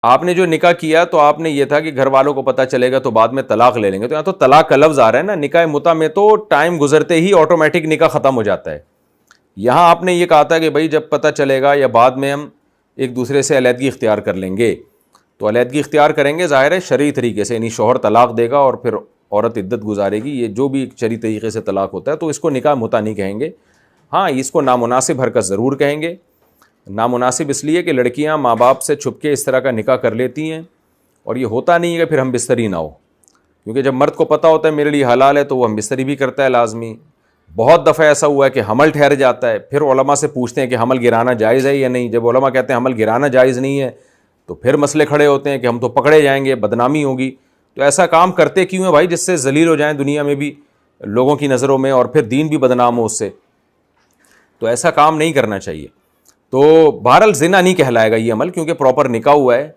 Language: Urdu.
آپ نے جو نکاح کیا تو آپ نے یہ تھا کہ گھر والوں کو پتہ چلے گا تو بعد میں طلاق لے لیں گے، تو یہاں تو طلاق کا لفظ آ رہا ہے نا. نکاح متع میں تو ٹائم گزرتے ہی آٹومیٹک نکاح ختم ہو جاتا ہے. یہاں آپ نے یہ کہا تھا کہ بھائی جب پتہ چلے گا یا بعد میں ہم ایک دوسرے سے علیحدگی اختیار کر لیں گے. تو علیحدگی اختیار کریں گے ظاہر ہے شرعی طریقے سے، یعنی شوہر طلاق دے گا اور پھر عورت عدت گزارے گی. یہ جو بھی شرعی طریقے سے طلاق ہوتا ہے تو اس کو نکاح متع نہیں کہیں گے. ہاں اس کو نامناسب حرکت ضرور کہیں گے. نامناسب اس لیے کہ لڑکیاں ماں باپ سے چھپ کے اس طرح کا نکاح کر لیتی ہیں اور یہ ہوتا نہیں ہے کہ پھر ہم بستری نہ ہو، کیونکہ جب مرد کو پتہ ہوتا ہے میرے لیے حلال ہے تو وہ ہم بستری بھی کرتا ہے لازمی. بہت دفعہ ایسا ہوا ہے کہ حمل ٹھہر جاتا ہے، پھر علماء سے پوچھتے ہیں کہ حمل گرانا جائز ہے یا نہیں. جب علماء کہتے ہیں حمل گرانا جائز نہیں ہے تو پھر مسئلے کھڑے ہوتے ہیں کہ ہم تو پکڑے جائیں گے، بدنامی ہوگی. تو ایسا کام کرتے کیوں ہیں بھائی جس سے ذلیل ہو جائیں دنیا میں بھی لوگوں کی نظروں میں اور پھر دین بھی بدنام ہو اس سے. تو ایسا کام نہیں کرنا چاہیے. تو بہرحال زنا نہیں کہلائے گا یہ عمل، کیونکہ پراپر نکاح ہوا ہے.